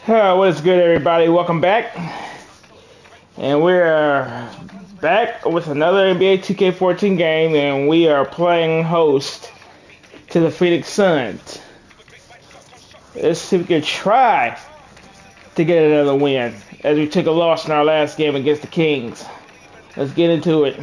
What is good, everybody? Welcome back. And we're back with another NBA 2K14 game, and we are playing host to the Phoenix Suns. Let's see if we can try to get another win, as we took a loss in our last game against the Kings. Let's get into it.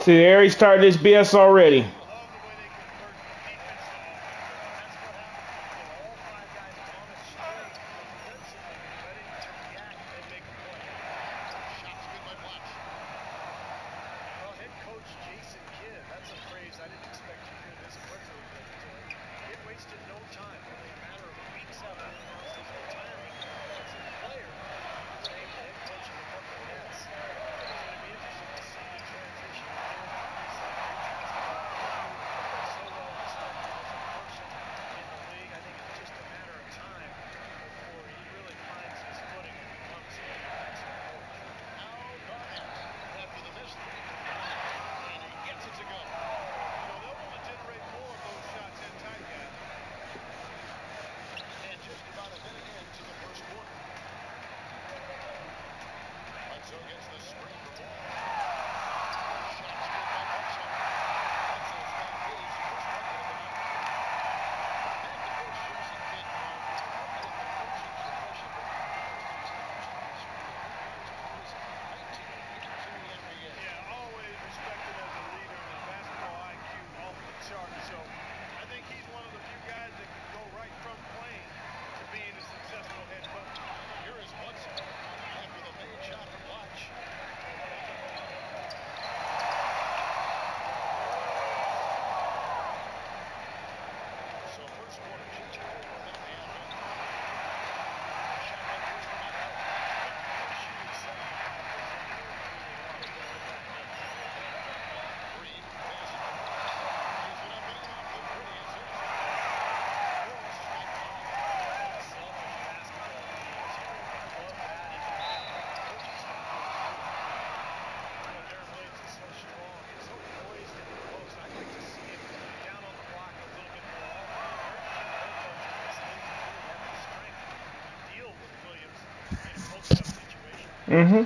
See, there he started this BS already. Mm-hmm.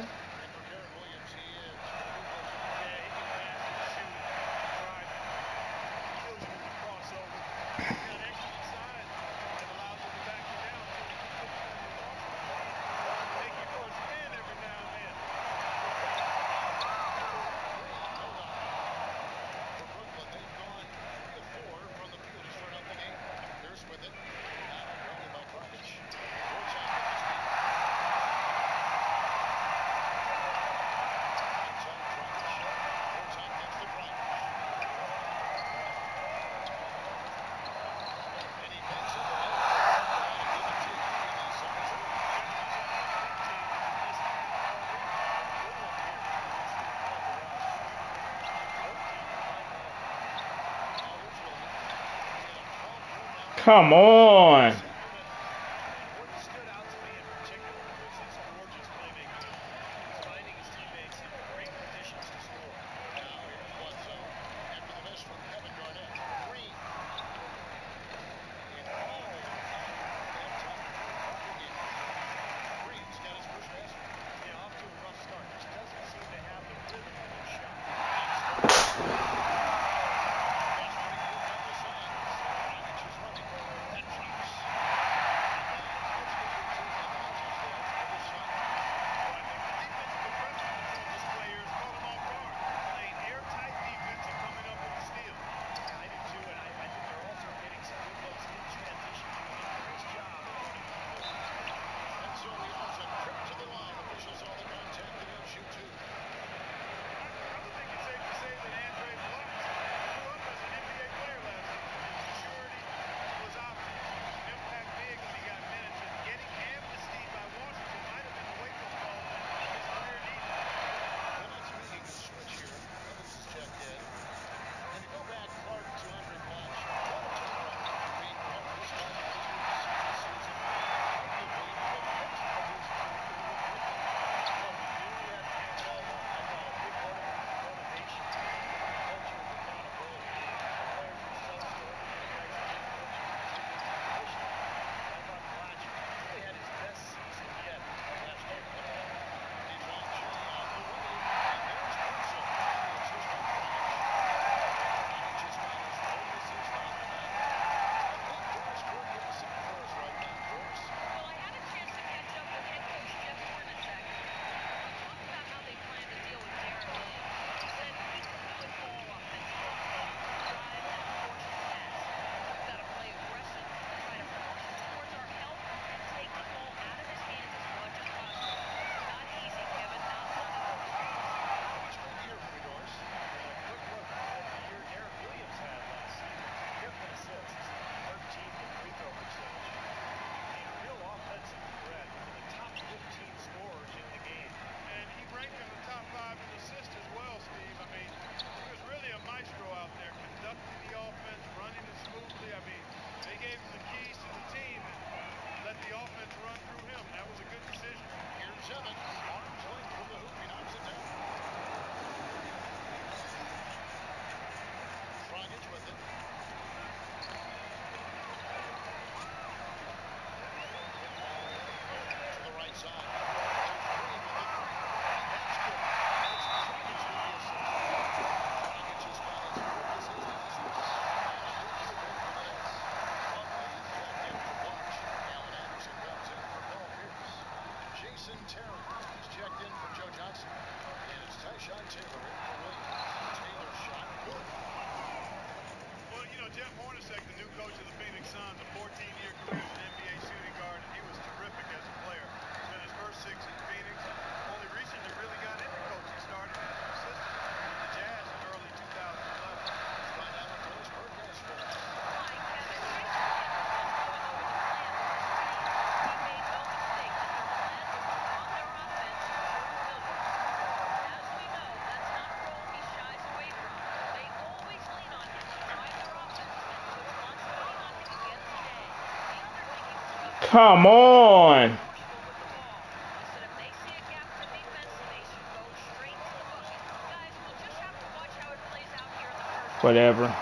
Come on. Come on. Whatever.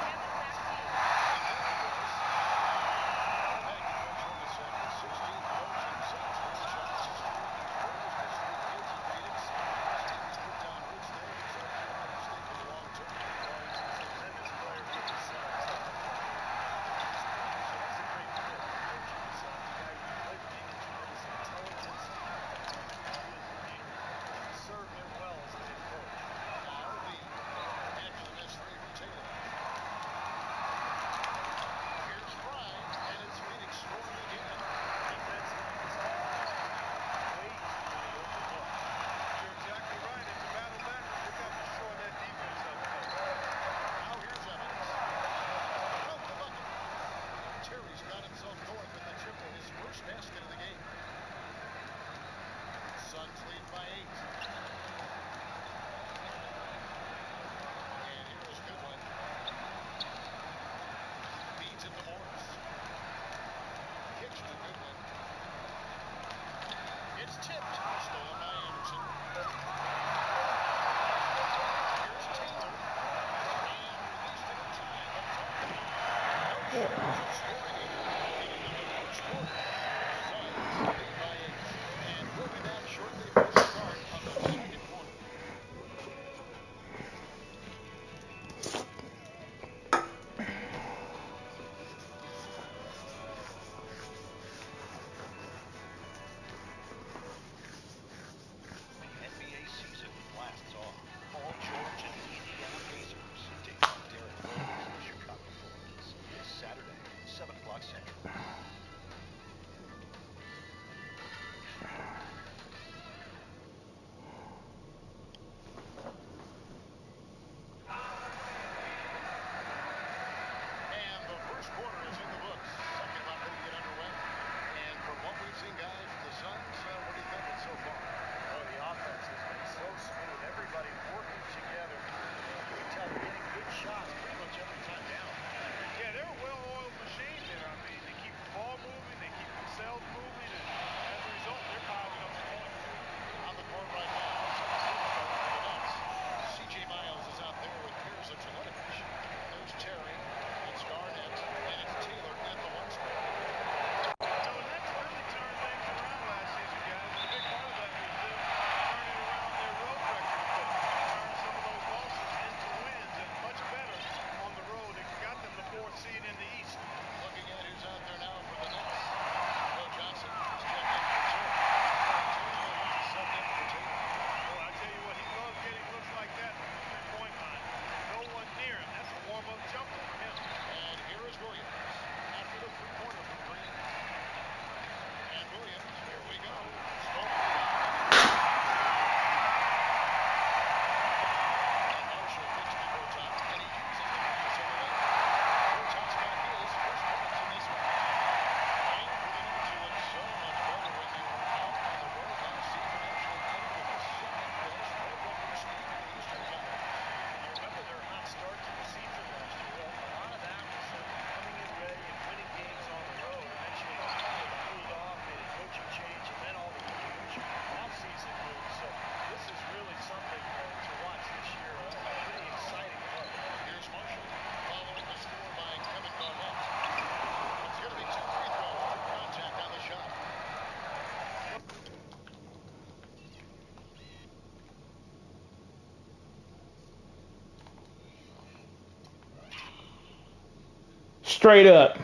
straight up.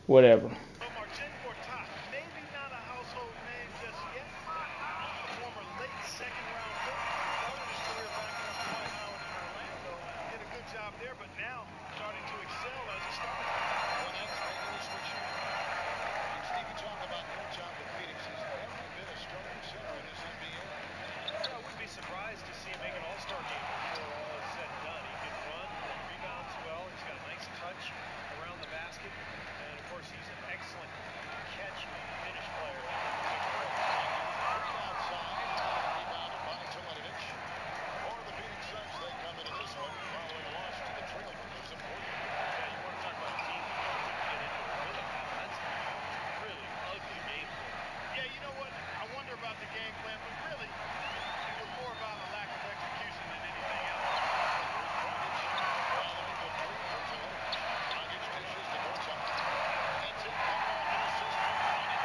Whatever. Well, Marcin Gortat, maybe not a household name just yet. A former late second-round pick. Started his career back on Dwight Howard in Orlando. Did a good job there, but now starting to excel as a starter. Well, that's regular switch shooting. And Stevie, talk about Gortat with Phoenix. He's every bit a starting center in this NBA. Yeah, I wouldn't be surprised to see him make an all-star game before all is said and done. He can run and rebounds well. He's got a nice touch around the basket. And, of course, he's an excellent catch and finish player. Green outside. Rebounded by Teletovic. For the Phoenix Suns, they come into this one following a loss to the Trailblazers of Portland. Yeah, you want to talk about a team that couldn't get into a rhythm. That's a really ugly game for them. Yeah, you know what? I wonder about the game plan, but really, it was more about a lack of execution than anything else. Dragic following the three for Teletovic. Dragic dishes to Gortat. That's it. Coming off an assist from Dragic.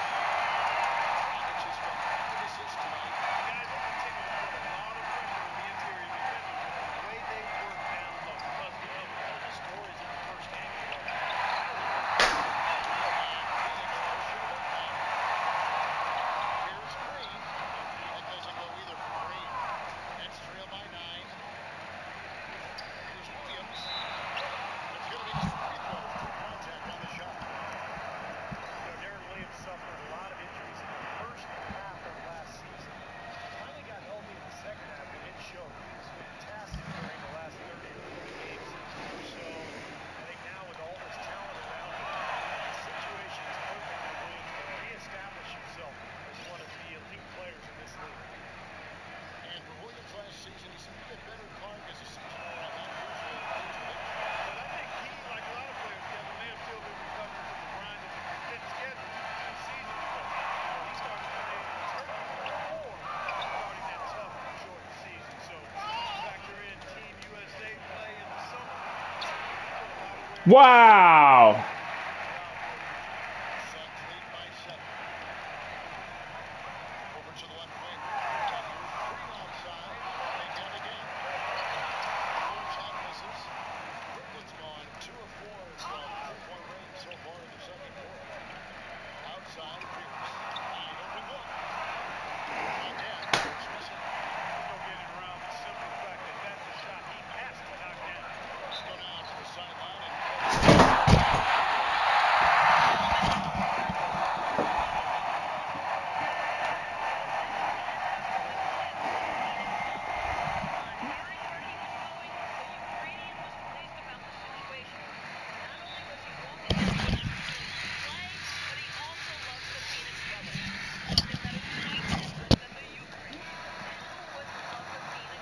Dragic has got 5 assists tonight. Guys, they continue to put a lot of pressure on the interior defenders with the way they work down low. Because we know the stories in the first game. Here's Green. That doesn't go either for Green. Nets trail by 9. Here's Williams. There's going to be 2 free throws. Good contact on the shot. You know, Darren Williams suffered a lot of injuries in the first half of last season. Finally got healthy in the second half, but it showed. He was fantastic during the last 30 or 40 games or so. I think now with all this talent around him, the situation is perfect for Williams to reestablish himself as one of the elite players in this league. And for Williams last season, he seemed to get better carved as a season wore on. Not usually things with injury. But I think he, like a lot of players, Kevin, may have still been recovering from the grind of the condensed schedule 2 seasons ago. You know, he started playing in Turkey before starting that tough, shortened season. So factor in Team USA play in the summer. He put a lot of wear. Wow. Suns lead by 7. Over to the left wing. Tucker, Green outside. They get him again. Gortat misses. Brooklyn's gone 2 of 4 from 3-point range so far in the second quarter. Outside, Pierce. Wide open look. Again, Pierce missing. There's no getting around the simple fact that that's a shot he has to knock down. Let's go now to the sideline and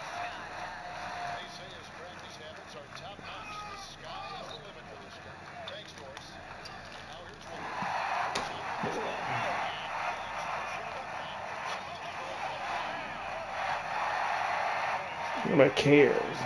they say his practice habits are top notch. The sky is the limit for this guy. Thanks, Doris. Now here's Williams. Nobody cares.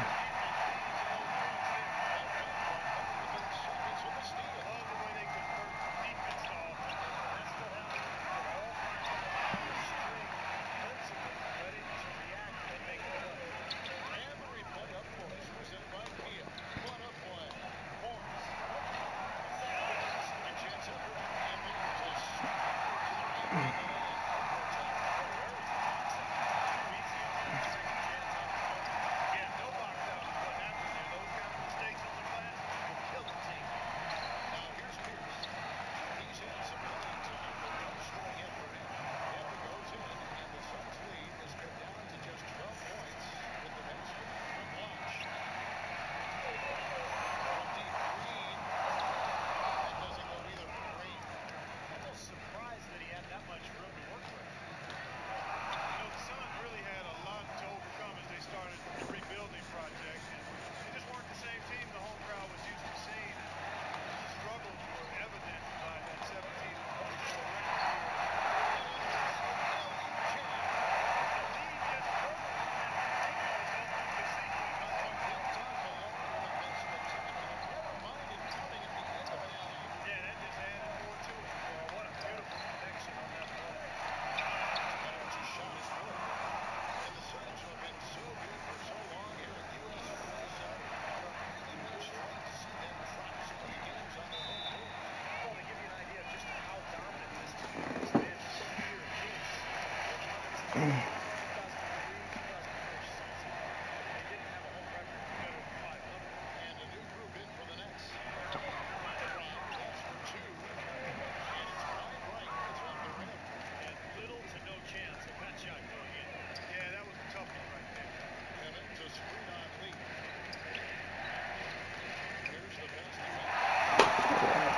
Not only cost them the league, it cost them their season. They didn't have a home record better than 500. And a new group in for the Nets. Pride, that's for two. And it's wide right. It's off the rim. And little to no chance of that shot going in. Yeah, that was a tough one right there. Evans a screen on Lee. Here's the pass to Lee.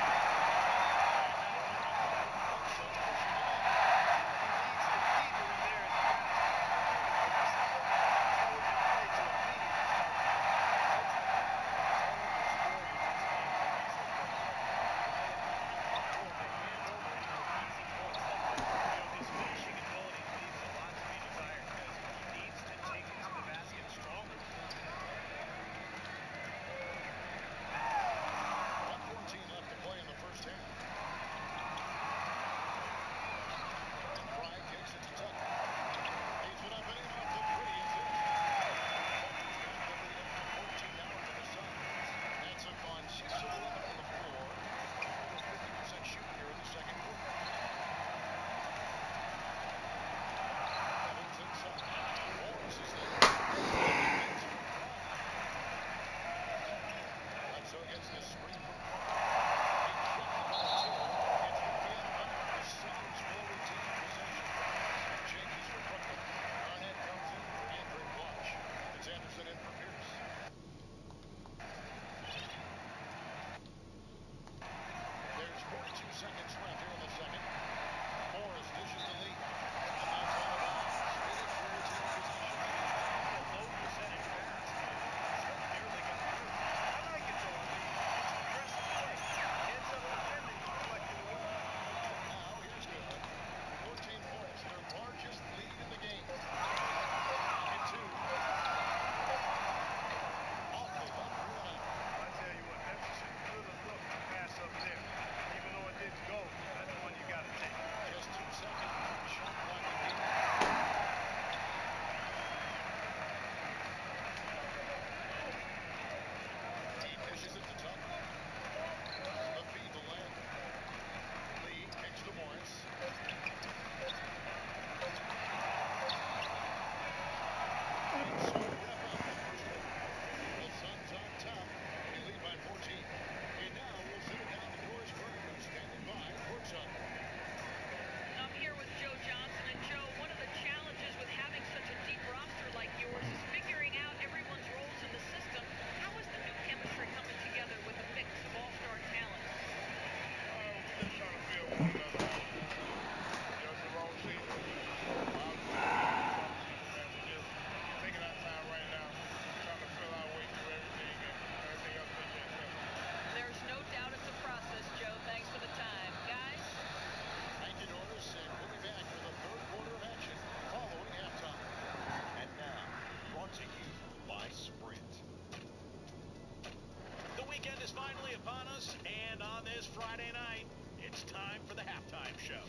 Friday night, it's time for the halftime show.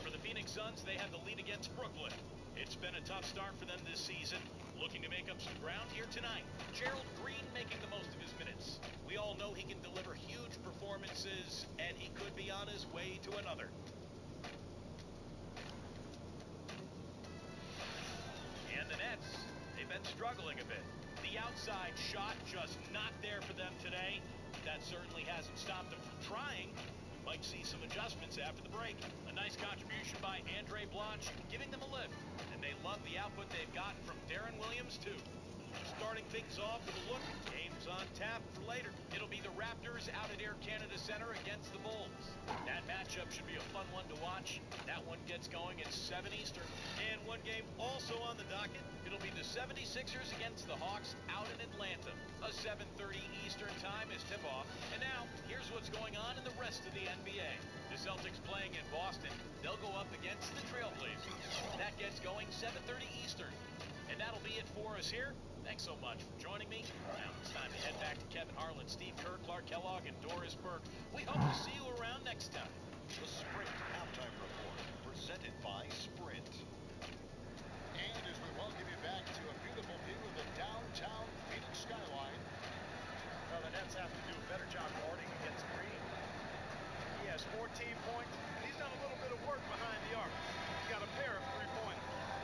For the Phoenix Suns, they have the lead against Brooklyn. It's been a tough start for them this season, looking to make up some ground here tonight. Gerald Green making the most of his minutes. We all know he can deliver huge performances, and he could be on his way to another. And the Nets, they've been struggling a bit. The outside shot just not there for them today. That certainly hasn't stopped them from trying. We might see some adjustments after the break. A nice contribution by Andre Blanche, giving them a lift. And they love the output they've gotten from Darren Williams, too. Starting things off with a look, games on tap for later. It'll be the Raptors out at Air Canada Center against the Bulls. That matchup should be a fun one to watch. That one gets going at 7 Eastern. And one game also on the docket. It'll be the 76ers against the Hawks out in Atlanta. A 7:30 Eastern time is tip-off. And now, here's what's going on in the rest of the NBA. The Celtics playing in Boston. They'll go up against the Trailblazers. That gets going 7:30 Eastern. And that'll be it for us here. Thanks so much for joining me. Now it's time to head back to Kevin Harlan, Steve Kerr, Clark Kellogg, and Doris Burke. We hope to see you around next time. The Sprint Halftime Report, presented by Sprint. And as we welcome you back to a beautiful view of the downtown Phoenix skyline. Well, the Nets have to do a better job guarding against Green. He has 14 points. He's done a little bit of work behind the arc. He's got a pair of three-pointers.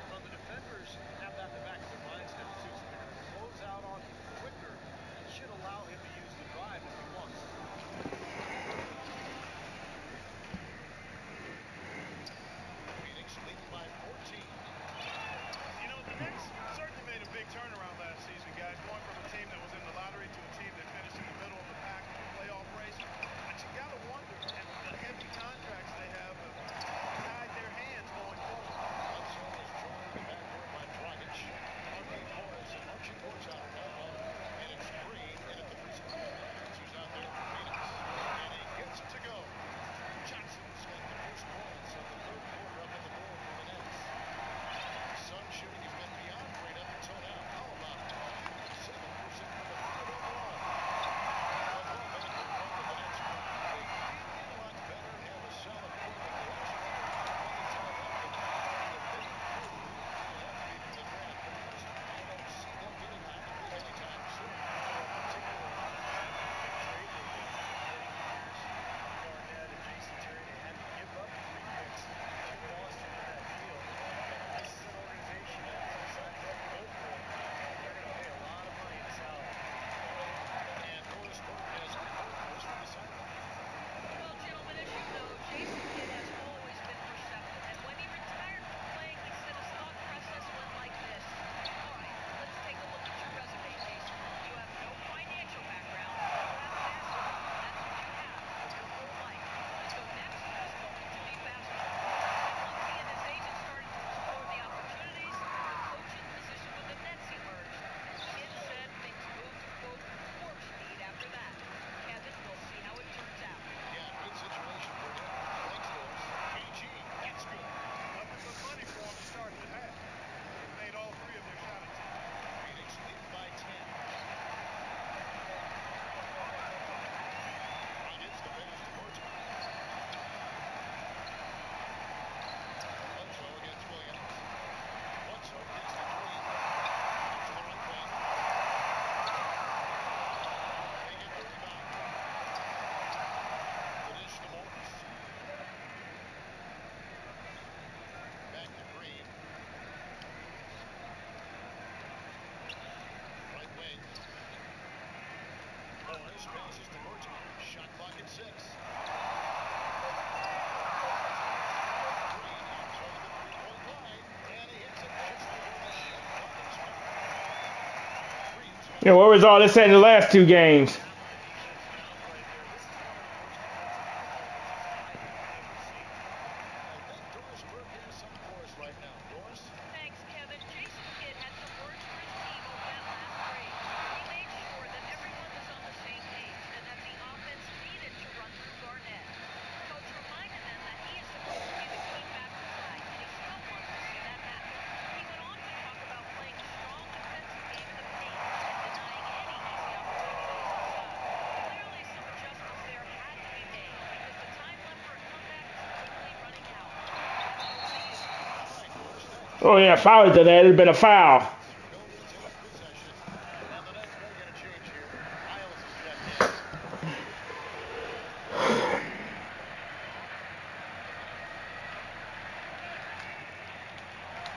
Shot clock at 6. Green on target the three-point line, and he hits it just over the shot clock expired. Green's home. Yeah, where was all this at in the last two games? Half of the defense down right there. This is one of the worst defensive performances I have ever seen. I think Doris Burke has something for us right now. Doris? Thanks, Kevin. Jason Kidd had some words for his team over that last break. He made sure that everyone was on the same page and that the offense needed to run through Garnett. Coach reminded them that he is supposed to be the key factor tonight, and he still wants to see that happen. He went on to talk about playing a strong defensive game in the paint and denying any easy opportunities inside. Clearly, some adjustments there had to be made because the time left for a comeback is quickly running out. That's over to you. All right, Doris, thanks. Oh yeah, if I was to that, it'd been a foul. Philadelphia takes possession, and the Nets may get a change here. Miles has stepped in.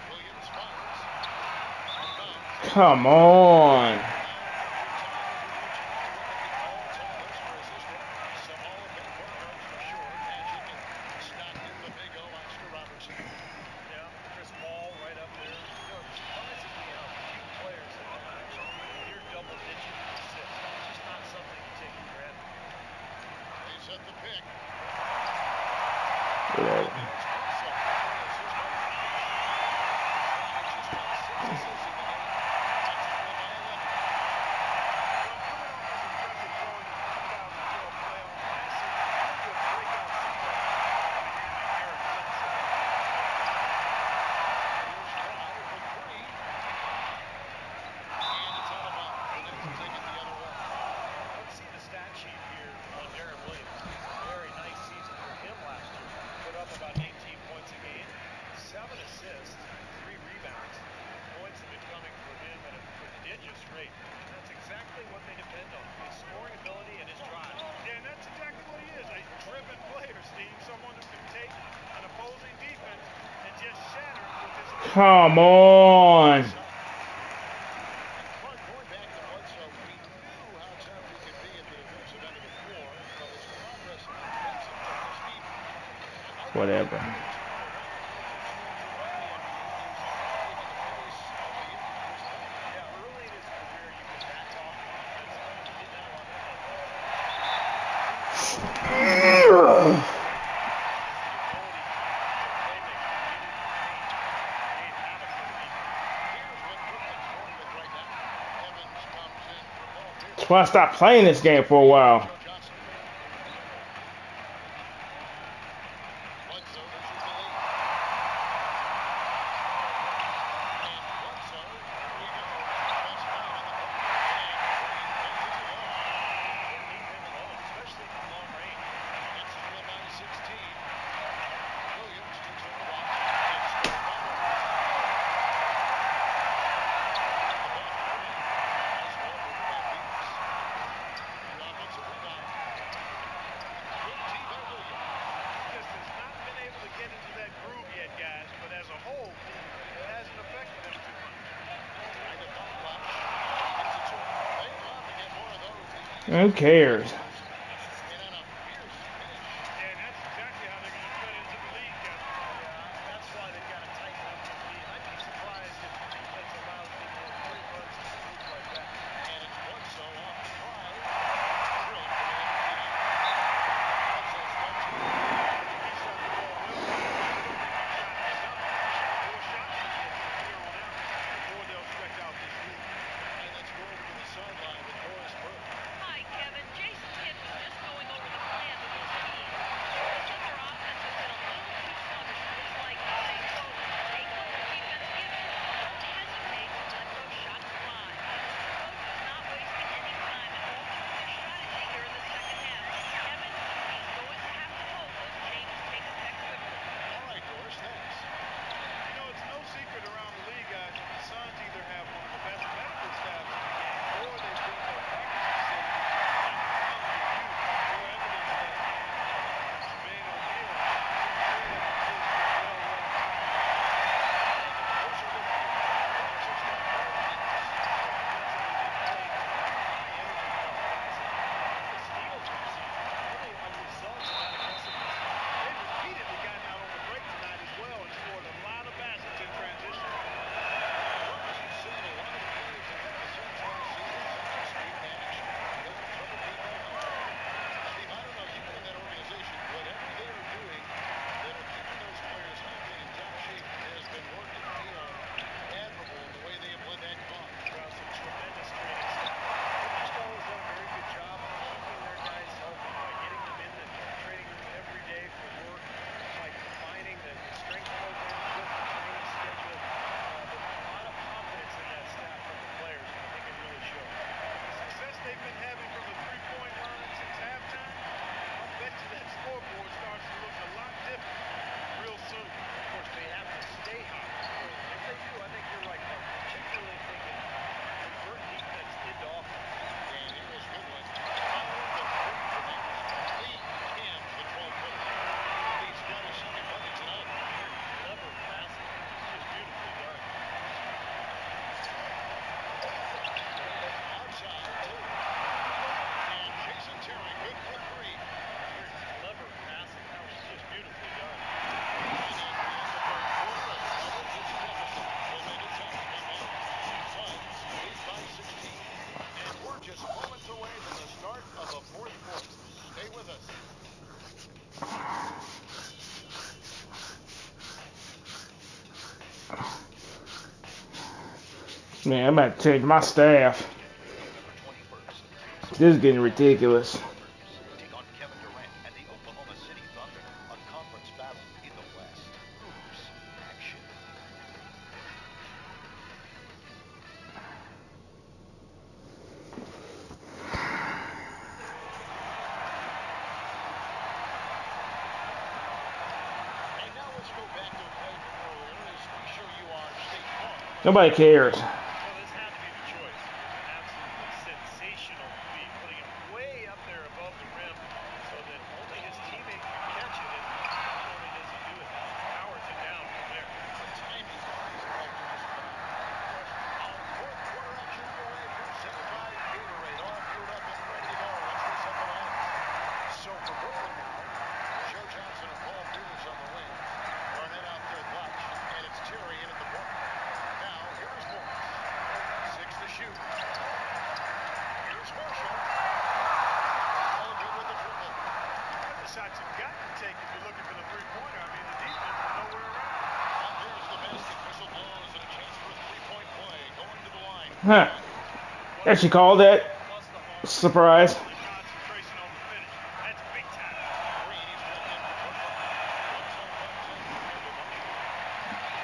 Williams fires. Out of bounds. Come on. Yeah, Chris Paul right up there. You know, it surprises me how few players have actually near double-digit assists. It's just not something you take for granted. They set the pick. Whatever. Well, coming off his impressive showing in the 2012 playoffs last season, really a breakout season under Eric Bledsoe. Let's see the stat sheet here on Darren Williams. Very nice season for him last year. Put up about 18 points a game, 7 assists, 3 rebounds. Points have been coming for him at a prodigious rate. That's exactly what they depend on, his scoring ability and his drive. Yeah, and that's exactly what he is, a driven player, Steve. Someone who can take an opposing defense and just shatter it with his ability. Come on. Clark, going back to Bledsoe, we knew how tough he could be at the defensive end of the floor, but his progress in offensive toughness, Steve, Whatever. Yeah, early in his career, you could back off the defensive end. He didn't have a lot of That's why I stopped playing this game for a while. especially from long range. Williams takes over the watch. It's still Just has not been able to get into that groove yet, guys, but as a whole, it hasn't affected him too much. Who cares? Yeah, and that's exactly how they're going to fit into the league, Kevin. Yeah, that's why they've got to tighten up the lead. I'd be surprised if the defense allows any more free runs to the group like that. He shot the ball well. Shot is up. 4 shots from here on out before they'll stretch out this lead. Hi, Kevin. Jason Man, I'm about to change my staff. November 21st. This is getting ridiculous. Take on Kevin Durant and the Oklahoma City Thunder. A conference battle in the West. Hoops action. And now let's go back to the play from earlier as we show you our State Farm. Nobody cares. Well, this had to be the choice. It was an absolutely sensational feat, putting it way up there above the rim so that only his teammate could catch it. And not only does he do it, he powers it down from there. The timing is right to this play. Our fourth quarter action underway, presented by Gatorade. All fueled up and ready to go. Let's reset the lines. So for Brooklyn now, Joe Johnson and Paul Pierce on the wing. Garnett out there, Clutch. And it's Terry in at the point. Now, here's Morris. 6 to shoot. Here's Marshall. All good with the triple. That's a shot you've got to take if you're looking for the three-pointer. I mean, the defense is nowhere around. And there's the basket. Whistle blows and a chance for a three-point play. Going to the line. Huh. Yeah, she called that. Plus the hard Surprise. the concentration on the finish. That's big time. Green, he's dropped in for Brooklyn. 1-2-1-2.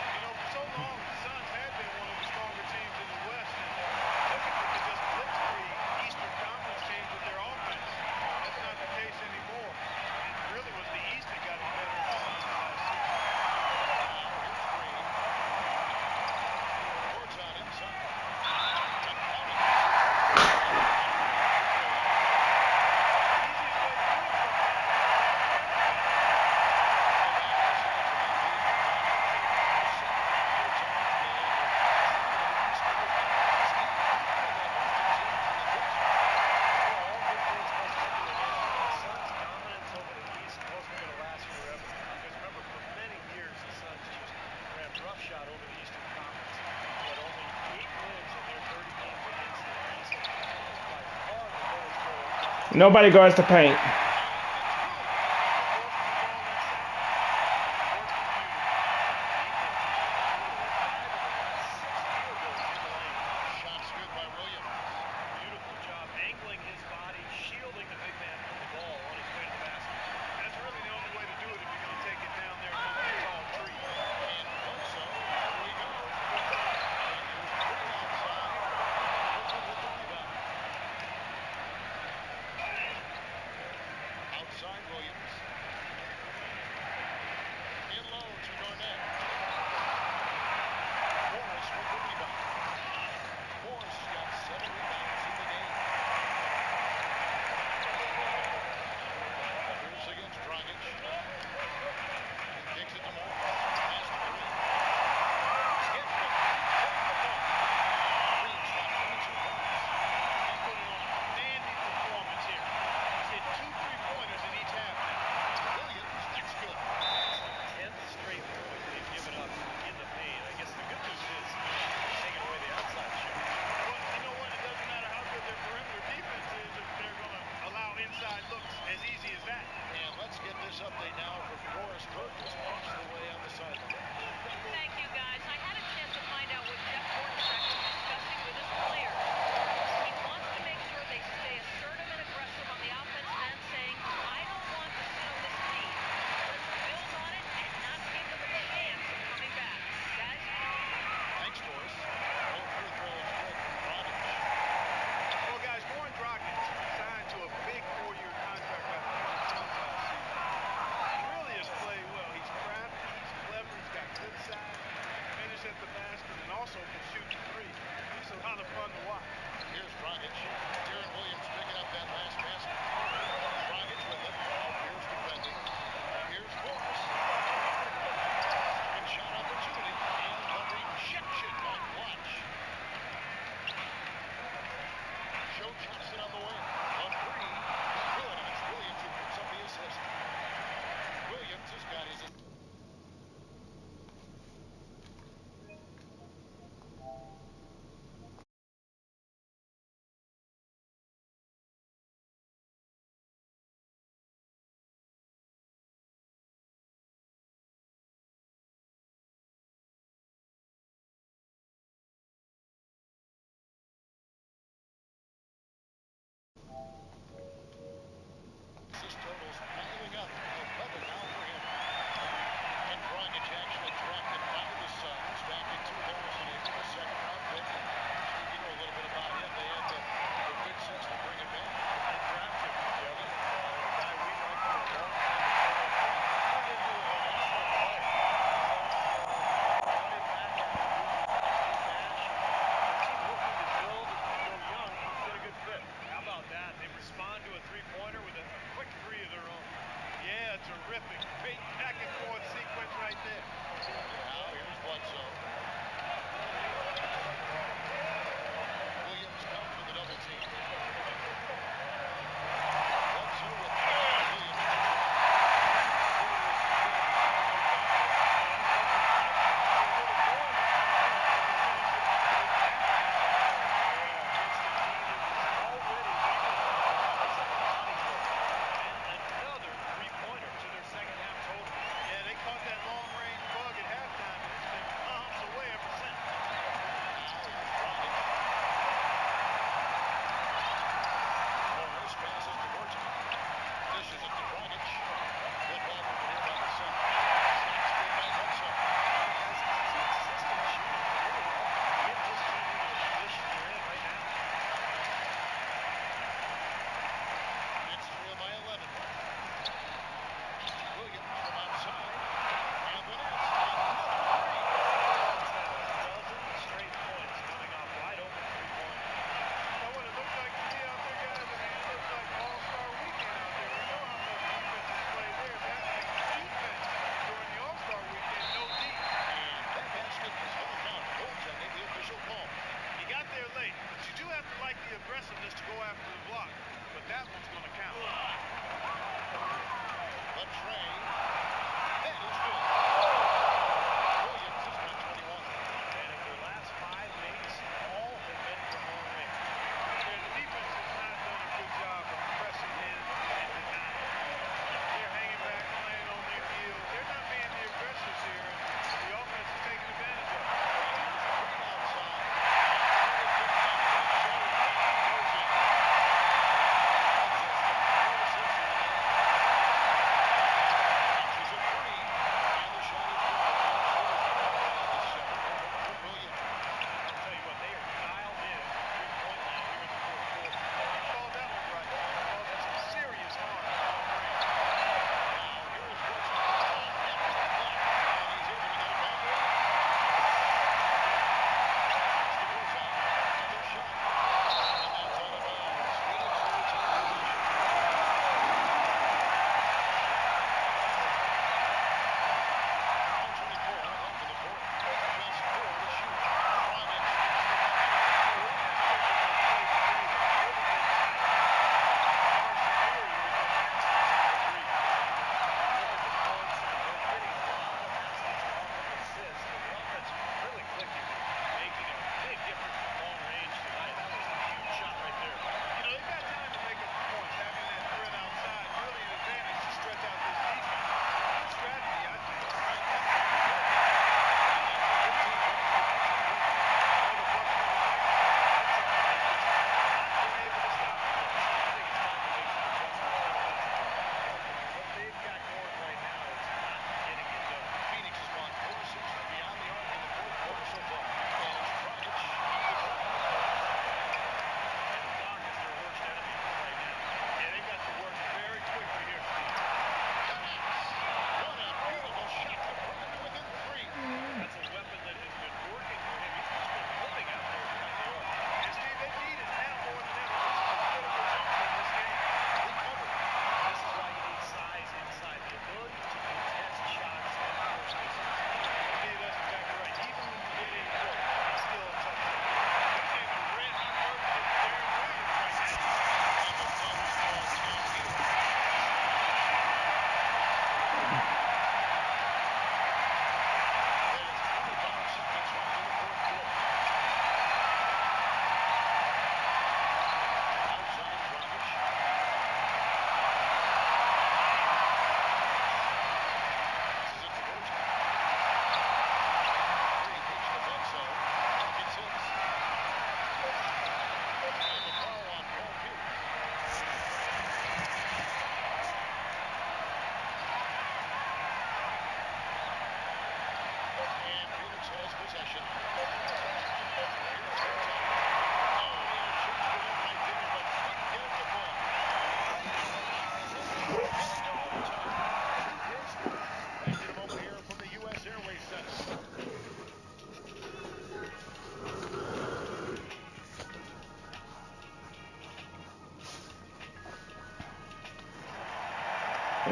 You know, for so long, the Suns had been one of the stronger teams in the West, and typically could just blitzkrieg Eastern Conference teams with their offense. That's not the case anymore. It really was the East that got it better in the Suns last season. Now here's Green. Court's out inside. And counting. Suns' dominance over the East wasn't going to last forever. Because remember, for many years, the Suns just ran roughshod over the Eastern Conference. But only 8 wins in their 30 games against the East. That's by far the lowest total. Nobody guards the paint. Shots good by Williams. Beautiful job angling his body, shielding the big man from the ball on his way to the basket. That's really the only way to do it if you're going to take it down there from that tall tree. And Bledsoe, here we go. And here's Green outside. Brooklyn with the rebound. Outside Williams. In low to Garnett. Morris with the rebound. Morris got 7 rebounds in the game. Here's against Dragic. He kicks it to Morris. Pass to Green. Hits the point. Green shot 22 points. He's putting on a dandy performance here. He's hit 2 3-pointers in each half now. Williams, that's good. 10th straight point they've given up in the paint. I guess the good news is they're taking away the outside shot. Well, you know what? It doesn't matter how good their perimeter defense is if they're going to allow inside looks as easy as that. And let's get this update now from Doris Burgess across the way on the sideline. Thank you, guys. I had a chance to find out what Jeff Hornacek was discussing with his players. He wants to make sure they stay assertive and aggressive on the offensive end, saying, I don't want to sit on this lead. Let's build on it and not give them a chance of coming back. Guys? Thanks, Doris. Both free throws good from Dragic. Well, guys, Goran Dragic signed to a big 4-year contract after the Suns last season. He really has played well. He's crafty, he's clever, he's got good size, finish at the basket, and also can shoot the three. He's a lot of fun to watch. Here's Dragic. Deron Williams picking up that last basket. Dragic with it. Here's defending. Here's Morris. Second shot opportunity. And the rejection by Clutch. Joe Johnson on the wing. A three. Good. And it's Williams who picks up the assist. Williams has got his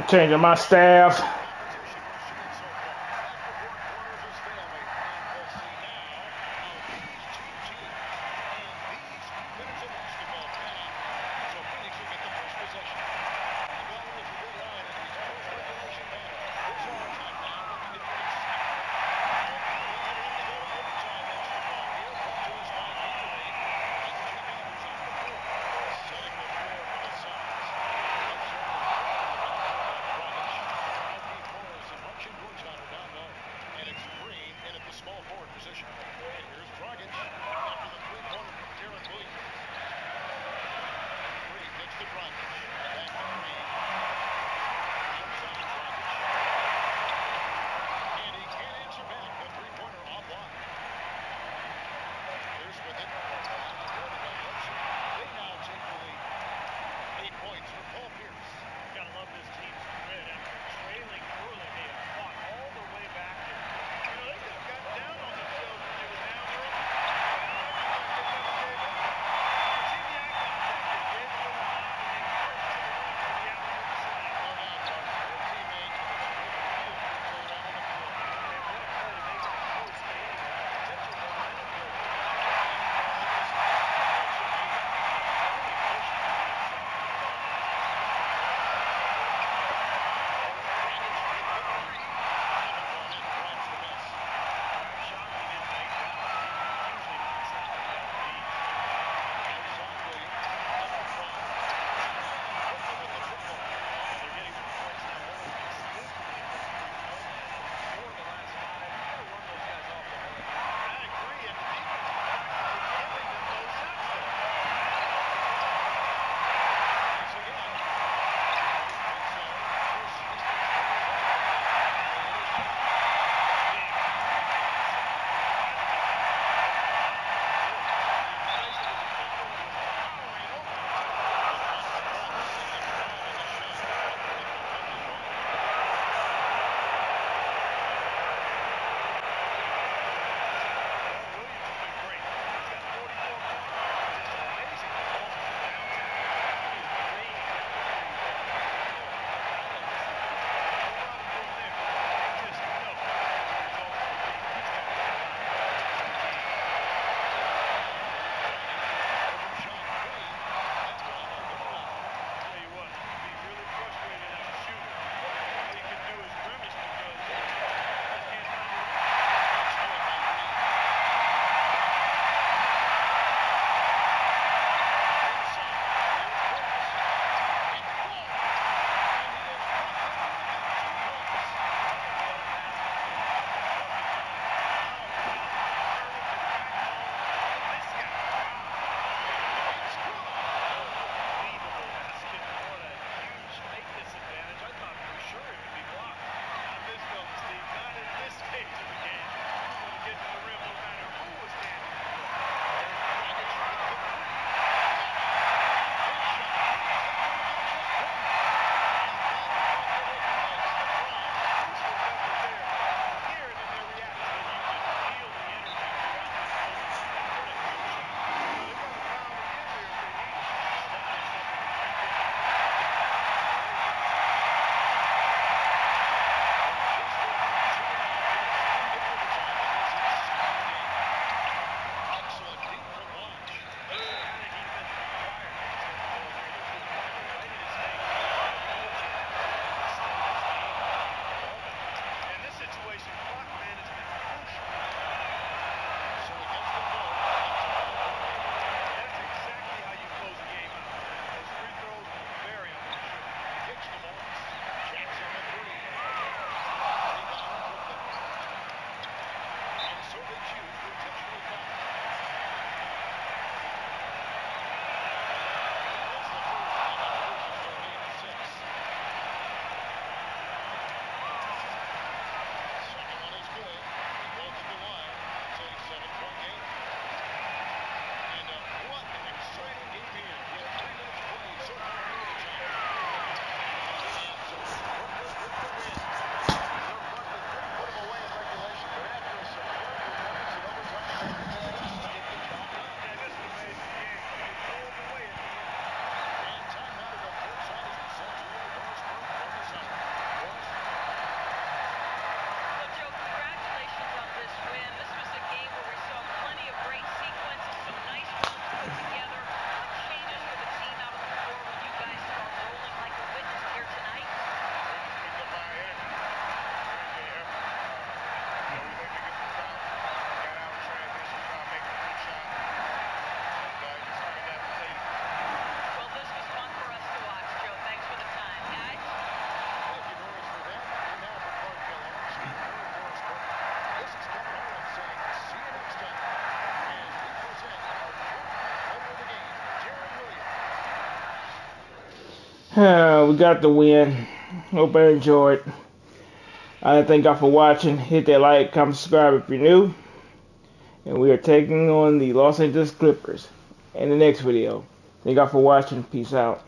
Changing my staff. Competition we've seen so far. After 4 quarters is stalemate. And we'll see now how these two teams end these few minutes of basketball pan out. So Phoenix will get the first possession. The bell is a good line in these post-regulation battles. Here's overtime now, looking to get it second. And allowed him to go to overtime. That's the call here. Brought to us by Gatorade. Ice rebounders on the floor. Setting the floor for the Suns. Bledsoe is dribbling the backcourt on Dragic. Out the We got the win. Hope I enjoyed. Thank y'all for watching. Hit that like, comment, subscribe if you're new. And we are taking on the Los Angeles Clippers in the next video. Thank y'all for watching. Peace out.